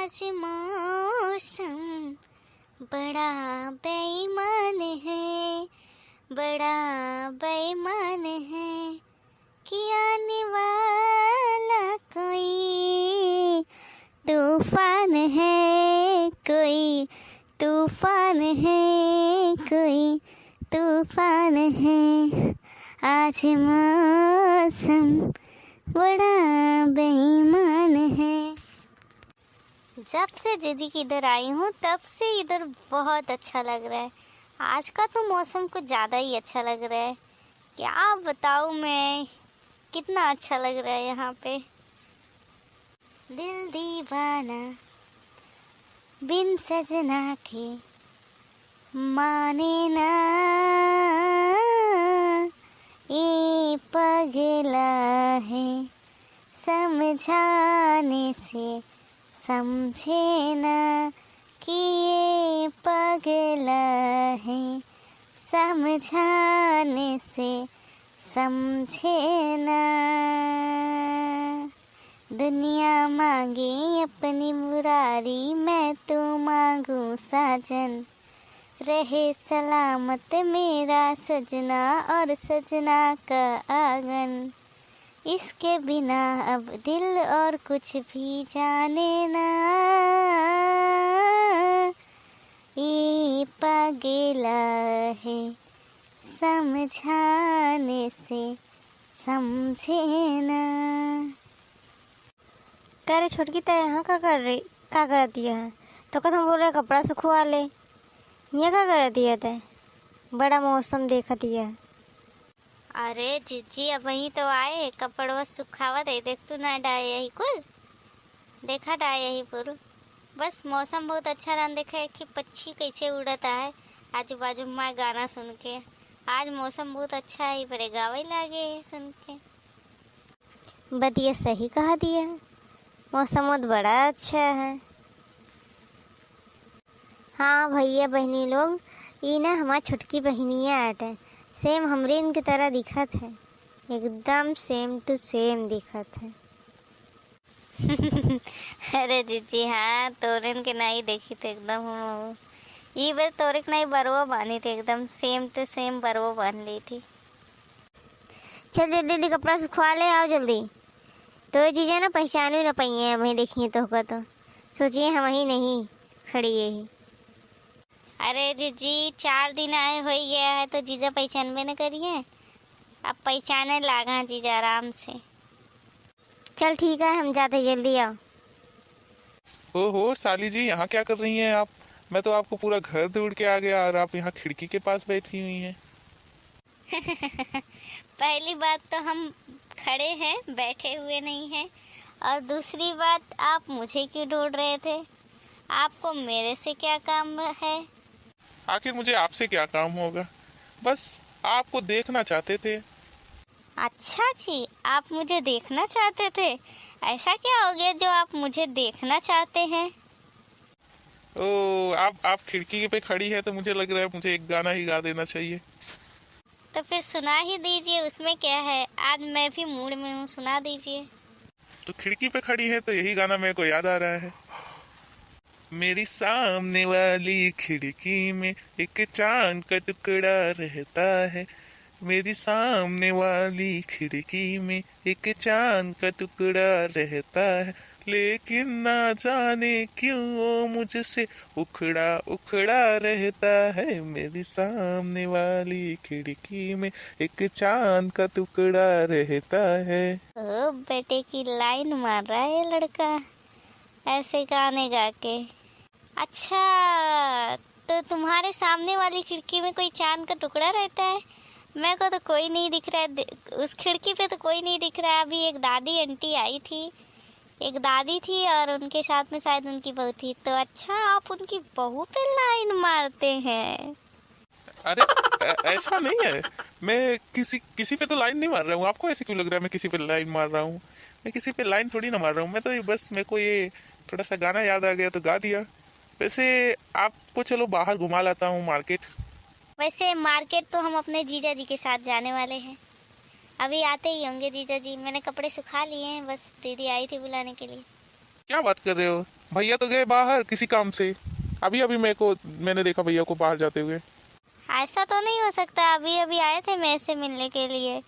आज मौसम बड़ा बेईमान है, बड़ा बेईमान है कि आने वाला कोई तूफान है, कोई तूफान है, कोई तूफान है। आज मौसम बड़ा बेईमान है। जब से जीजी की इधर आई हूँ तब से इधर बहुत अच्छा लग रहा है। आज का तो मौसम कुछ ज़्यादा ही अच्छा लग रहा है। क्या बताऊँ मैं, कितना अच्छा लग रहा है यहाँ पे। दिल दीवाना बिन सजना के माने ना, ये पगला है समझाने से समझे ना, कि ये पगला है समझाने से समझे ना। दुनिया मांगे अपनी मुरारी, मैं तो मांगू साजन। रहे सलामत मेरा सजना और सजना का आंगन। इसके बिना अब दिल और कुछ भी जाने ना, ये पगला है समझाने से समझे ना। कह रहे छोटकी तो यहाँ क्या कर दिया है? तो कदम बोल रहे कपड़ा सुखवा ले, यहाँ क्या कर दिया था? बड़ा मौसम देखा दिया। अरे जीजी अब वहीं तो आए, कपड़वा सुखावा दे। देख तू ना डाय यही कुल देखा, डाय यही पुल। बस मौसम बहुत अच्छा रहा। देखे कि पक्षी कैसे उड़ता है आजू बाजू में गाना सुन के। आज मौसम बहुत अच्छा है, बड़े गावे लागे सुन के। बदिया सही कहा दिया, मौसम बहुत बड़ा अच्छा है। हाँ भैया बहनी लोग, ये ना हमारी छुटकी बहनिया आट है। सेम हमरीन की तरह दिखत है, एकदम सेम टू सेम दिखत है। अरे जीजी हाँ, तोरन के नहीं देखी थे एकदम हम। ये बार तोरे के नहीं बरवा बांधी थी, एकदम सेम टू सेम बरवा बांध ली थी। चल जल्दी जल्दी कपड़ा सुखवा ले, आओ जल्दी। तो जीजा ना पहचानो ना पाइए, वहीं देखिए तो होगा तो सोचिए हम वहीं नहीं खड़ी है। अरे जीजी 4 दिन आए हो गया है तो जीजा पहचानबे न करिए। अब पहचाने लागा जीजा आराम से। चल ठीक है, हम जाते, जल्दी आओ। ओहो साली जी, यहाँ क्या कर रही हैं आप? मैं तो आपको पूरा घर दौड़ के आ गया और आप यहाँ खिड़की के पास बैठी हुई हैं। पहली बात तो हम खड़े हैं, बैठे हुए नहीं हैं। और दूसरी बात, आप मुझे क्यों ढूंढ रहे थे? आपको मेरे से क्या काम है? आखिर मुझे आपसे क्या काम होगा, बस आपको देखना चाहते थे। अच्छा जी, आप मुझे देखना चाहते थे? ऐसा क्या हो गया जो आप मुझे देखना चाहते हैं? ओ आप खिड़की पे खड़ी है तो मुझे लग रहा है मुझे एक गाना ही गा देना चाहिए। तो फिर सुना ही दीजिए, उसमें क्या है। आज मैं भी मूड में हूँ, सुना दीजिए। तो खिड़की पे खड़ी है तो यही गाना मेरे को याद आ रहा है। मेरी सामने वाली खिड़की में एक चांद का टुकड़ा रहता है। मेरी सामने वाली खिड़की में एक चांद का टुकड़ा रहता है, लेकिन ना जाने क्यों वो मुझसे उखड़ा उखड़ा रहता है। मेरी सामने वाली खिड़की में एक चांद का टुकड़ा रहता है। ओ बेटे की लाइन मार रहा है लड़का ऐसे गाने गा के। अच्छा, तो तुम्हारे सामने वाली खिड़की में कोई चांद का टुकड़ा रहता है? मेरे को तो कोई नहीं दिख रहा है, उस खिड़की पे तो कोई नहीं दिख रहा है। अभी एक दादी आंटी आई थी, एक दादी थी और उनके साथ में शायद उनकी बहू थी। तो अच्छा, आप उनकी बहू पे लाइन मारते हैं? अरे ऐसा नहीं है, मैं किसी पे तो लाइन नहीं मार रहा हूँ। आपको ऐसे क्यों लग रहा है मैं किसी पे लाइन मार रहा हूँ? मैं किसी पे लाइन थोड़ी ना मार रहा हूँ। मैं तो ये बस मेरे को ये थोड़ा सा गाना याद आ गया तो गा दिया। वैसे आपको चलो बाहर घुमा लाता हूँ मार्केट। वैसे मार्केट तो हम अपने जीजा जी के साथ जाने वाले हैं, अभी आते ही होंगे जीजा जी। मैंने कपड़े सुखा लिए हैं, बस दीदी आई थी बुलाने के लिए। क्या बात कर रहे हो? भैया तो गए बाहर किसी काम से। अभी अभी मैंने देखा भैया को बाहर जाते हुए। ऐसा तो नहीं हो सकता, अभी अभी आए थे मेरे से मिलने के लिए।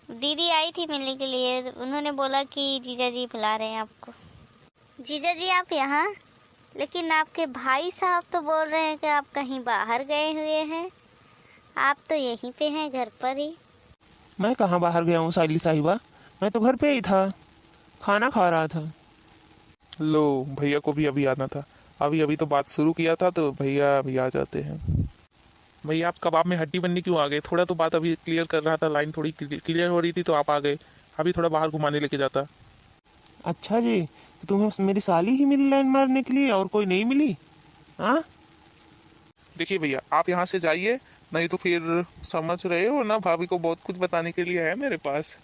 दीदी आई थी मिलने के लिए, उन्होंने बोला कि जीजा जी बुला रहे हैं आपको। जीजा जी आप यहाँ? लेकिन आपके भाई साहब तो बोल रहे हैं कि आप कहीं बाहर गए हुए हैं। आप तो यहीं पे हैं, घर पर ही। मैं कहाँ बाहर गया हूँ साइली साहिबा, मैं तो घर पे ही था, खाना खा रहा था। लो, भैया को भी अभी आना था। अभी अभी तो बात शुरू किया था तो भैया अभी आ जाते हैं। भैया आप कबाब में हड्डी बनने क्यों आ गए? थोड़ा तो बात अभी क्लियर कर रहा था, लाइन थोड़ी क्लियर हो रही थी तो आप आ गए। अभी थोड़ा बाहर घुमाने लेके जाता। अच्छा जी, तो तुम्हें मेरी साली ही मिली लाइन मारने के लिए, और कोई नहीं मिली? हाँ देखिए भैया, आप यहाँ से जाइए, नहीं तो फिर समझ रहे हो ना, भाभी को बहुत कुछ बताने के लिए है मेरे पास।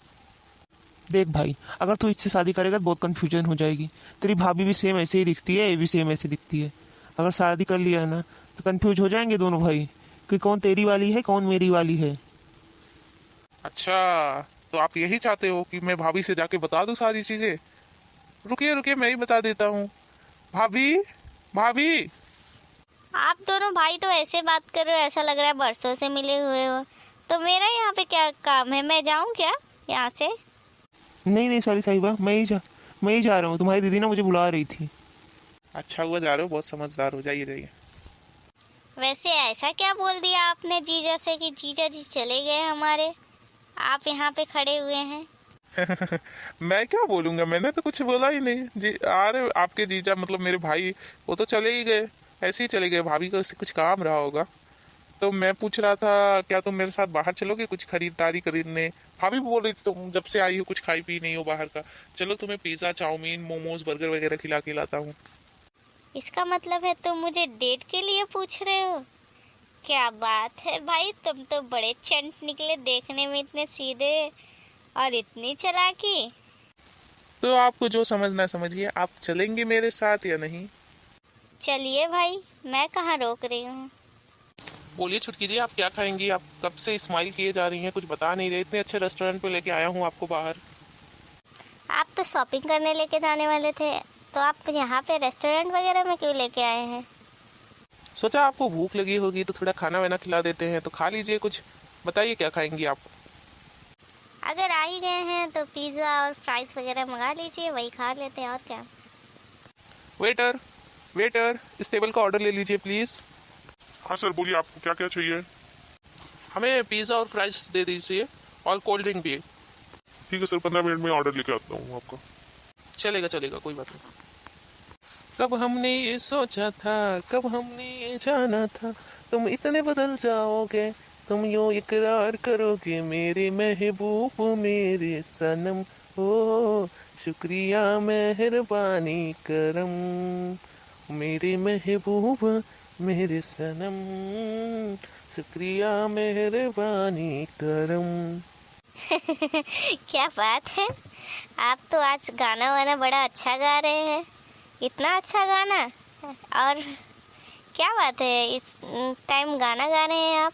देख भाई, अगर तू इससे शादी करेगा तो बहुत कंफ्यूजन हो जाएगी। तेरी भाभी भी सेम ऐसे ही दिखती है, ये भी सेम ऐसे दिखती है। अगर शादी कर लिया है ना तो कंफ्यूज हो जाएंगे दोनों भाई कि कौन तेरी वाली है कौन मेरी वाली है। अच्छा, तो आप यही चाहते हो कि मैं भाभी से जाके बता दूं सारी चीजें? रुकिए रुकिए, मैं ही बता देता हूँ। भाभी, भाभी। आप दोनों भाई तो ऐसे बात कर रहे हो, ऐसा लग रहा है बरसों से मिले हुए हो। तो मेरा यहाँ पे क्या काम है? मैं जाऊँ क्या यहाँ से? नहीं नहीं साली साहिबा, मैं ही जा रहा हूँ। तुम्हारी दीदी ना मुझे बुला रही थी। अच्छा हुआ जा रहे हो, बहुत समझदार हो। जाइए जाइए। वैसे ऐसा क्या बोल दिया आपने जीजा से कि जीजा जी चले गए हमारे, आप यहाँ पे खड़े हुए हैं? मैं क्या बोलूंगा, मैंने तो कुछ बोला ही नहीं जी। अरे आपके जीजा मतलब मेरे भाई, वो तो चले ही गए, ऐसे ही चले गए। भाभी को उससे कुछ काम रहा होगा। तो मैं पूछ रहा था क्या तुम मेरे साथ बाहर चलोगे कुछ खरीदारी करने? भाभी बोल रही थी तुम जब से आई हो कुछ खाई पी नहीं हो बाहर का, चलो तुम्हें पिज्जा चाउमीन मोमोज बर्गर वगैरह खिला के लाता हूँ। इसका मतलब है तुम मुझे डेट के लिए पूछ रहे हो? क्या बात है भाई, तुम तो बड़े चंट निकले, देखने में इतने सीधे और इतनी चालाकी। तो आपको जो समझना समझिए। आप चलेंगे मेरे साथ या नहीं? चलिए भाई, मैं कहाँ रोक रही हूँ। बोलिए छुटकी जी, आप क्या खाएंगी? आप कब से स्माइल किए जा रही हैं, कुछ बता नहीं रहे। इतने अच्छे रेस्टोरेंट पे लेके आया हूँ आपको बाहर। आप तो शॉपिंग करने लेके जाने वाले थे, तो आप यहाँ पे रेस्टोरेंट वगैरह में क्यों लेके आए हैं? सोचा आपको भूख लगी होगी तो थोड़ा खाना वाना खिला देते हैं, तो खा लीजिए कुछ। बताइए क्या खाएंगी आप? अगर आ ही गए हैं तो पिज़्ज़ा और फ्राइज वगैरह मंगा लीजिए, वही खा लेते हैं और क्या। वेटर, वेटर, इस टेबल का ऑर्डर ले लीजिए प्लीज। हाँ सर, बोलिए आपको क्या क्या चाहिए। हमें पिज्ज़ा और फ्राइज दे दीजिए और कोल्ड ड्रिंक भी। ठीक है सर, 15 मिनट में ऑर्डर लेके आता हूँ आपका। चलेगा चलेगा, कोई बात नहीं। कब हमने ये सोचा था, कब हमने ये जाना था, तुम इतने बदल जाओगे, तुम यूं इकरार करोगे मेरे महबूब मेरे सनम। ओ शुक्रिया मेहरबानी करम, मेरे महबूब मेरे सनम, शुक्रिया मेहरबानी करम। क्या बात है, आप तो आज गाना वाना बड़ा अच्छा गा रहे हैं। इतना अच्छा गाना, और क्या बात है इस टाइम गाना गा रहे हैं आप?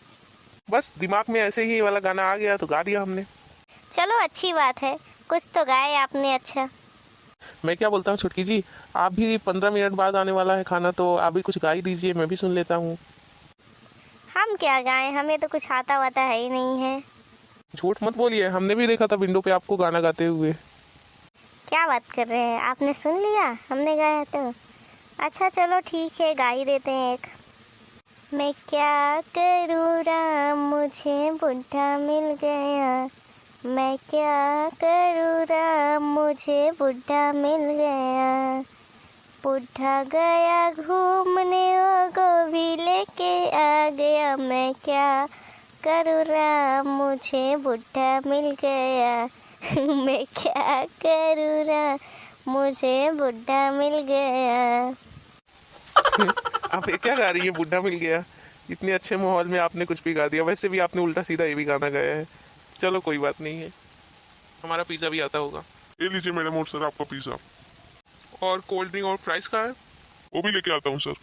बस दिमाग में ऐसे ही ये वाला गाना आ गया तो गा दिया हमने। चलो अच्छी बात है, कुछ तो गाए आपने अच्छा। मैं क्या बोलता हूँ छुटकी जी, आप भी 15 मिनट बाद आने वाला है खाना, तो आप भी कुछ गा ही दीजिए, मैं भी सुन लेता हूँ। हम क्या गाएं, हमें तो कुछ आता वाता है ही नहीं है। झूठ मत बोलिए, हमने भी देखा था विंडो पे आपको गाना गाते हुए। क्या बात कर रहे हैं, आपने सुन लिया हमने गाया तो? अच्छा चलो ठीक है, गा ही देते हैं एक। मैं क्या करूँ राम मुझे बुढ़ा मिल गया, मैं क्या करूँ राम मुझे बुढ़ा मिल गया, बुढ़ा गया घूमने वो गोभी लेके आ गया, मैं क्या करूँ राम मुझे बुढ़ा मिल गया, मैं क्या करूँ राम मुझे बुढ़ा मिल गया। आप ये क्या गा रही है, बुढ़ा मिल गया? इतने अच्छे माहौल में आपने कुछ भी गा दिया। वैसे भी आपने उल्टा सीधा ये भी गाना गाया है। चलो कोई बात नहीं है, हमारा पिज़्ज़ा भी आता होगा। ये लीजिए मैडम और सर आपका पिज़्ज़ा। और कोल्ड ड्रिंक और फ्राइज का है? वो भी लेके आता हूँ सर।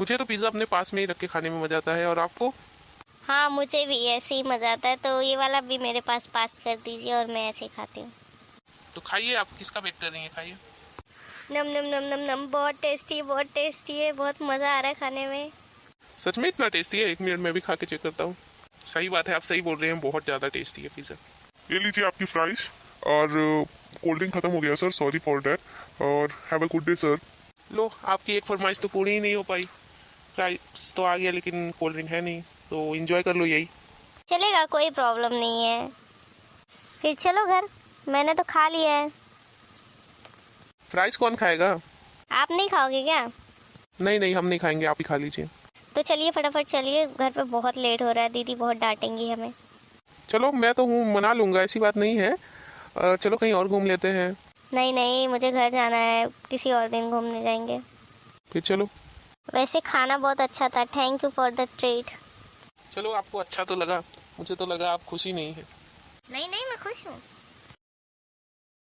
मुझे तो पिज़्ज़ा अपने पास में ही रख के खाने में मज़ा आता है, और आपको? हाँ मुझे भी ऐसे ही मज़ा आता है, तो ये वाला भी मेरे पास कर दीजिए और मैं ऐसे ही खाती हूँ। तो खाइए, आप किसका वेट कर रही हैं, खाइए। नम नम नम नम नम, बहुत टेस्टी है, बहुत मज़ा आ रहा है खाने में। सच में इतना टेस्टी है? 1 मिनट में भी खा के चेक करता हूँ। सही बात है, आप सही बोल रहे हैं, बहुत ज़्यादा टेस्टी है पिज़्ज़ा। ये लीजिए आपकी फ्राइज और कोल्ड ड्रिंक खत्म हो गया सर, सॉरी फॉर दैट और have a good day sir. लो, आपकी एक फरमाइश तो पूरी ही नहीं हो पाई। प्राइस तो आ गया लेकिन कोल्ड ड्रिंक है नहीं, तो एंजॉय कर लो यही। चलेगा, कोई प्रॉब्लम नहीं है। फिर चलो घर, मैंने तो खा लिया है। फ्राइज कौन खाएगा? आप नहीं खाओगे क्या? नहीं नहीं, हम नहीं खाएंगे, आप ही खा लीजिए। तो चलिए फटाफट चलिए, घर पे बहुत लेट हो रहा है, दीदी बहुत डांटेंगी हमें। चलो, मैं तो हूँ, मना लूँगा, ऐसी बात नहीं है। चलो कहीं और घूम लेते हैं। नहीं नहीं, मुझे घर जाना है, किसी और दिन घूमने जाएंगे। फिर चलो। वैसे खाना बहुत अच्छा था, thank you for the treat. चलो, आपको अच्छा तो लगा, मुझे तो लगा आप खुशी नहीं है। नहीं नहीं, मैं खुश हूँ।